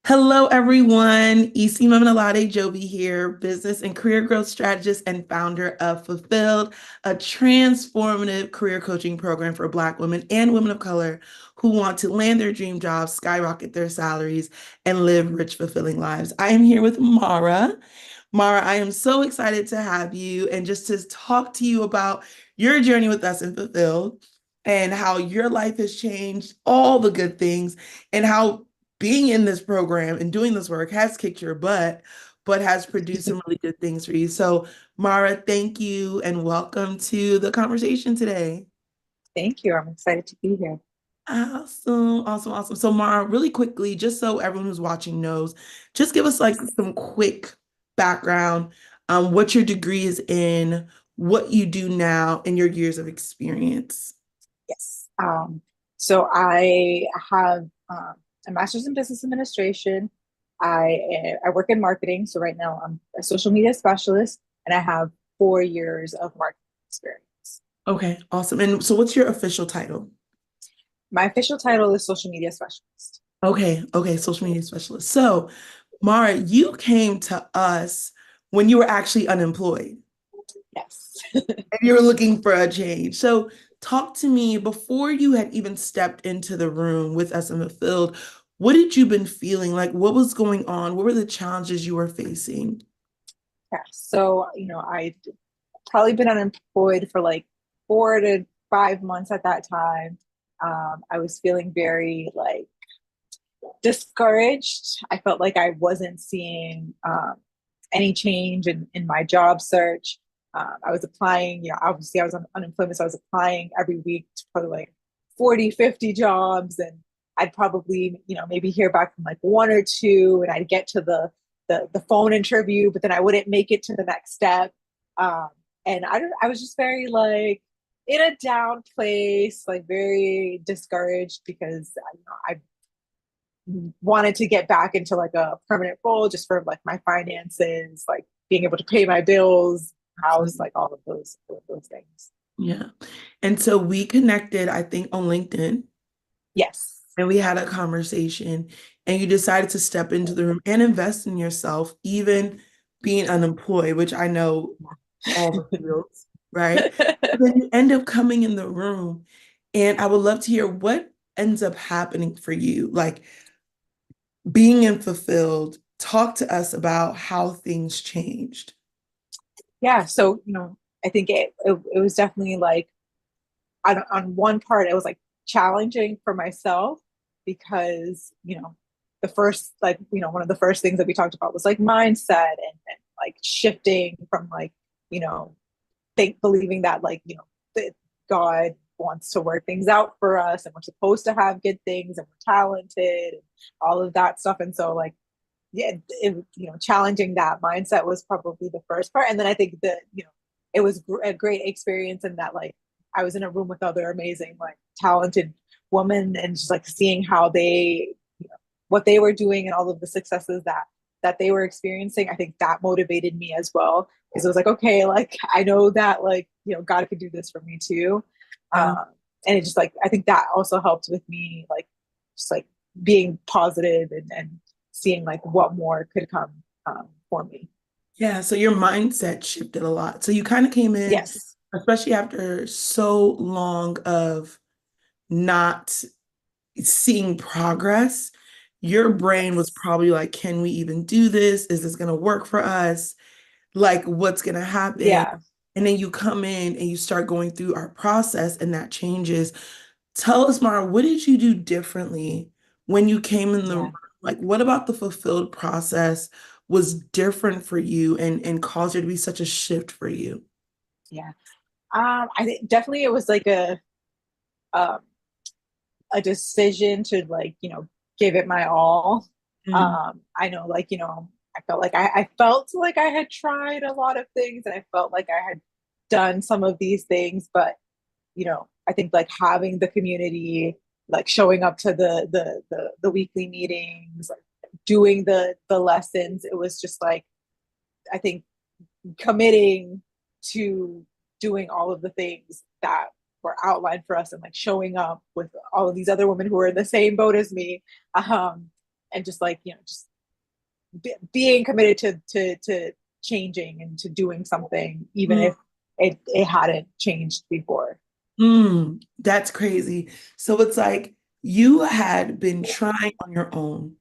Hello, everyone. Isimemen Joby here, business and career growth strategist and founder of Fulfilled, a transformative career coaching program for Black women and women of color who want to land their dream jobs, skyrocket their salaries, and live rich, fulfilling lives. I am here with Mara. Mara, I am so excited to have you and just to talk to you about your journey with us in Fulfilled and how your life has changed, all the good things, and how being in this program and doing this work has kicked your butt, but has produced some really good things for you. So, Mara, thank you and welcome to the conversation today. Thank you. I'm excited to be here. Awesome, awesome, awesome. So, Mara, really quickly, just so everyone who's watching knows, just give us like some quick background, what your degree is in, what you do now, and your years of experience. Yes. So I have a master's in business administration. I work in marketing. So right now I'm a social media specialist, and I have 4 years of marketing experience. Okay, awesome. And so, what's your official title? My official title is social media specialist. Okay, okay, social media specialist. So, Mara, you came to us when you were actually unemployed Yes. and you were looking for a change. So, talk to me before you had even stepped into the room with us in the field. What had you been feeling? Like, what was going on? What were the challenges you were facing? Yeah. So, I'd probably been unemployed for like 4 to 5 months at that time. I was feeling very like discouraged. I felt like I wasn't seeing any change in my job search. I was applying, obviously I was on unemployment, so I was applying every week to probably like 40, 50 jobs. And I'd probably, maybe hear back from like one or two, and I'd get to the phone interview, but then I wouldn't make it to the next step. Um, and I was just very like in a down place, like very discouraged because I wanted to get back into like a permanent role just for like my finances, like being able to pay my bills, house, Absolutely. like all of those things. Yeah. And so we connected, I think, on LinkedIn Yes. and we had a conversation and you decided to step into the room and invest in yourself, even being unemployed, which I know all the fields, right? But then you end up coming in the room, and I would love to hear what ends up happening for you, like being in fulfilled. Talk to us about how things changed. Yeah. So, I think it was definitely like on one part, it was like challenging for myself because, the first, like, one of the first things that we talked about was like mindset and like shifting from like, you know, believing that like that God wants to work things out for us and we're supposed to have good things and we're talented and all of that stuff. And so like yeah, challenging that mindset was probably the first part. And then I think that it was a great experience in that like I was in a room with other amazing like talented women and just like seeing how they what they were doing and all of the successes that they were experiencing. I think that motivated me as well because it was like, okay, like I know that like God could do this for me too. Yeah. um and it just like I think that also helped with me like just like being positive and seeing like what more could come for me. Yeah, so your mindset shifted a lot. So you kind of came in, Yes. especially after so long of not seeing progress, your brain was Yes. probably like, can we even do this? Is this going to work for us? Like, what's going to happen? Yeah. And then you come in and you start going through our process, and that changes. Tell us, Mara, what did you do differently when you came in the room? Yeah. Like, what about the fulfilled process was different for you and caused there to be such a shift for you? Yeah. I think definitely it was like um a decision to like give it my all. Mm, I know like I felt like I had tried a lot of things and I felt like I had done some of these things, but I think like having the community, like showing up to the weekly meetings, like doing the lessons, it was just like I think committing to doing all of the things that were outlined for us and like showing up with all of these other women who were in the same boat as me, um, and just like, just being committed to changing and to doing something, even Mm, if it hadn't changed before. that's crazy. So it's like you had been trying on your own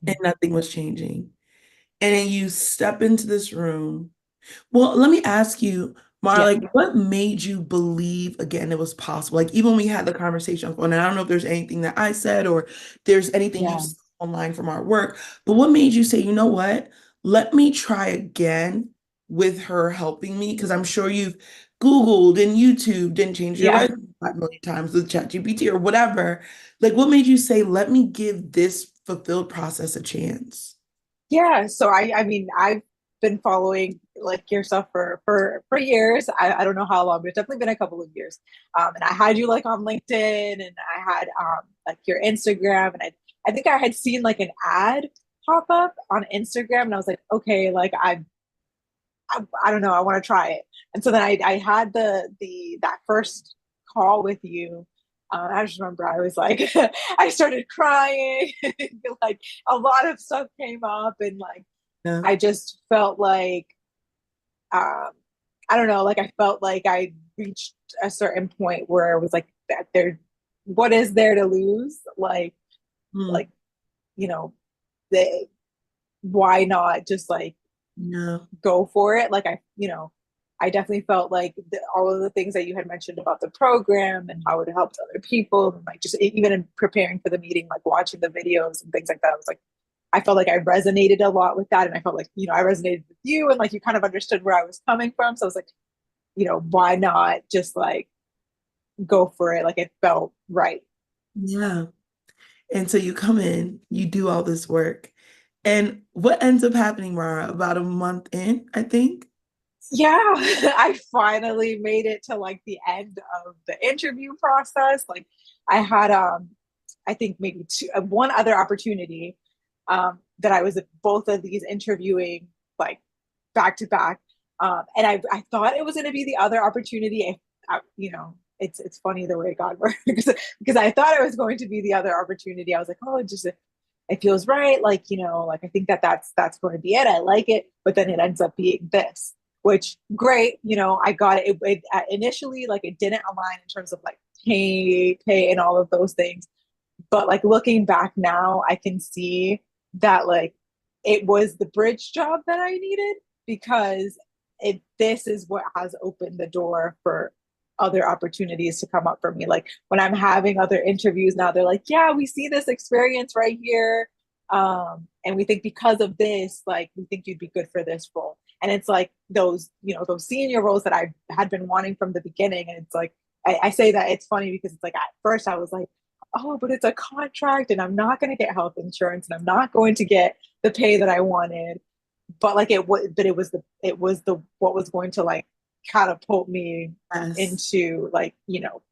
and nothing was changing. And then you step into this room. Well, let me ask you, Mara, Yeah. like what made you believe again it was possible? Like even when we had the conversation on phone, and I don't know if there's anything that I said or there's anything you Yeah. saw online from our work, but what made you say, you know what? Let me try again with her helping me? Because I'm sure you've Googled and YouTube and changed your Yeah. resume 5 million times with ChatGPT or whatever. Like what made you say, let me give this fulfilled process a chance? Yeah. So I mean, I've been following like your stuff for years. I don't know how long, but it's definitely been a couple of years. And I had you like on LinkedIn, and I had like your Instagram, and I think I had seen like an ad pop up on Instagram, and I was like, okay, like I don't know, I want to try it. And so then I had that first call with you. I just remember I was like, I started crying. Like a lot of stuff came up, and like Yeah. I just felt like, um, I don't know, like I felt like I reached a certain point where it was like that there, what is there to lose? Mm, Like, you know, the, why not just like yeah. go for it? Like I definitely felt like all of the things that you had mentioned about the program and how it helped other people, and like just even in preparing for the meeting, like watching the videos and things like that, I was like, I felt like I resonated a lot with that. And I felt like, I resonated with you, and like you kind of understood where I was coming from. So I was like, why not just like go for it? Like it felt right. Yeah. And so you come in, you do all this work. And what ends up happening, Mara, about a month in, I think? Yeah, I finally made it to like the end of the interview process. Like I had I think maybe one other opportunity that I was at both of these interviewing like back to back. And I thought it was going to be the other opportunity. It's funny the way God works because I thought it was going to be the other opportunity. I was like, oh, it feels right. Like, like I think that's going to be it. I like it, but then it ends up being this, which great. I got it. Initially, like it didn't align in terms of like pay and all of those things. But like looking back now, I can see that like it was the bridge job that I needed, because this is what has opened the door for other opportunities to come up for me. Like when I'm having other interviews now, they're like, yeah, we see this experience right here. And we think because of this, like we think you'd be good for this role. And it's like those senior roles that I had been wanting from the beginning. And it's like I say that it's funny because it's like at first I was like, oh, but it's a contract and I'm not going to get health insurance and I'm not going to get the pay that I wanted. But like it was the what was going to like catapult me Yes. into like,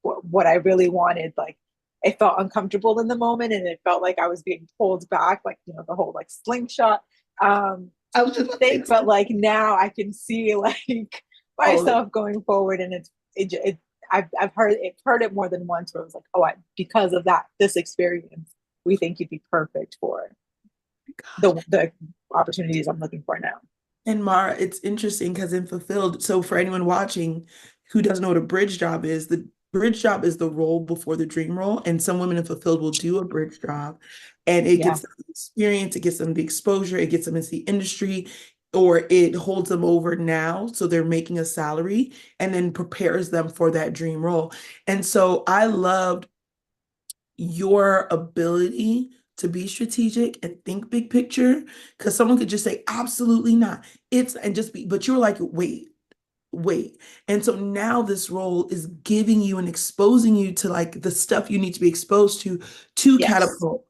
what I really wanted. Like it felt uncomfortable in the moment, and it felt like I was being pulled back, like, the whole like slingshot I was just about to say thing. this. But like now I can see like All of myself going forward, and I've heard it more than once where it was like, oh, because of this experience, we think you'd be perfect for it. the opportunities I'm looking for now. And Mara, it's interesting because in Fulfilled, so for anyone watching who doesn't know what a bridge job is, the bridge job is the role before the dream role. And some women in Fulfilled will do a bridge job and it Yeah. gets them the experience, it gets them the exposure, it gets them into the industry, or it holds them over now. So they're making a salary and then prepares them for that dream role. And so I loved your ability to be strategic and think big picture because someone could just say absolutely not it's and just be but you're like wait and so now this role is giving you and exposing you to like the stuff you need to be exposed to Yes. catapult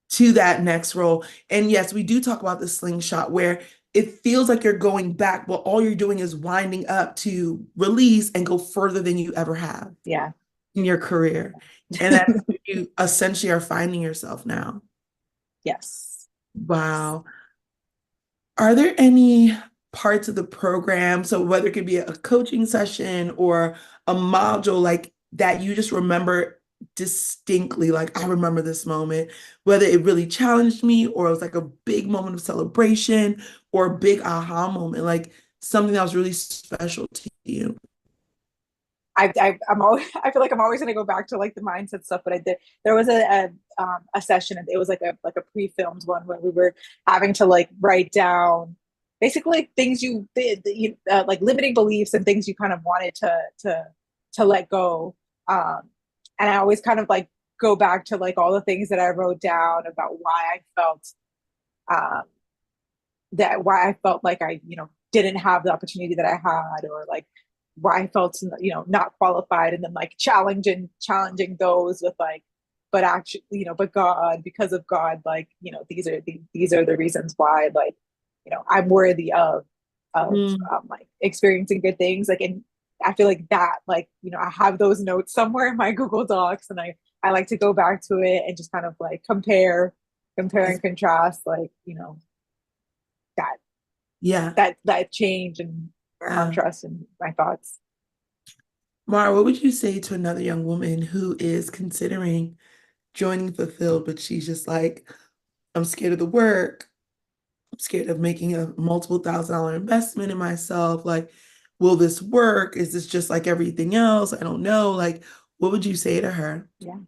to that next role. And yes, we do talk about the slingshot where it feels like you're going back but all you're doing is winding up to release and go further than you ever have Yeah. in your career. And that's where you essentially are finding yourself now. Yes. Yes. Wow. Are there any parts of the program, so whether it could be a coaching session or a module like that you just remember distinctly, like I remember this moment, whether it really challenged me or it was like a big moment of celebration or a big aha moment, like something that was really special to you. I'm always, I feel like I'm always going to go back to like the mindset stuff, but I did, there was a session and it was like a pre-filmed one where we were having to like write down basically things you did, like limiting beliefs and things you kind of wanted to let go. And I always kind of like go back to like all the things that I wrote down about why I felt, um, why I felt like I, didn't have the opportunity that I had, or like why I felt, not qualified, and then like challenging those with like, but actually, but God, because of God, like, these are the reasons why, like, I'm worthy of Mm, like experiencing good things, like, and I feel like that, like, I have those notes somewhere in my Google Docs, and I like to go back to it and just kind of like compare yes. and contrast, like, that Yeah. that change and Yeah. contrast in my thoughts. Mara, what would you say to another young woman who is considering joining Fulfilled, but she's just like, I'm scared of the work. I'm scared of making a multiple $1,000 investment in myself. Like, will this work? Is this just like everything else? I don't know. Like, what would you say to her? Yeah.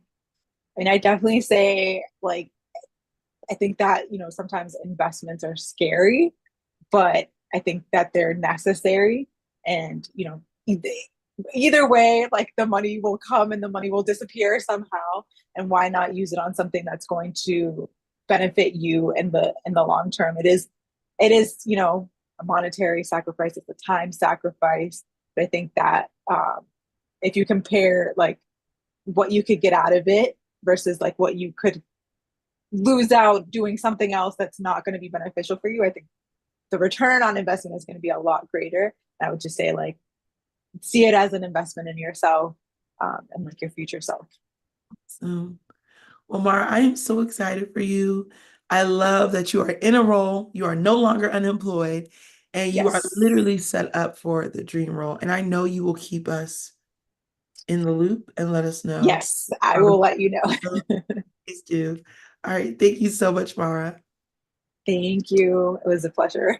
And I definitely say, like, I think that, sometimes investments are scary, but I think that they're necessary. And, either way, like the money will come and the money will disappear somehow. And why not use it on something that's going to benefit you in the long term? It is, a monetary sacrifice, it's a time sacrifice. But I think that if you compare like what you could get out of it versus like what you could lose out doing something else that's not going to be beneficial for you, I think the return on investment is going to be a lot greater. I would just say, like, see it as an investment in yourself, and like your future self. So, well, Mara, I am so excited for you. I love that you are in a role, you are no longer unemployed, and you are Yes. literally set up for the dream role. And I know you will keep us in the loop and let us know Yes, I how the will let you know. please do. All right. Thank you so much, Mara. Thank you. It was a pleasure.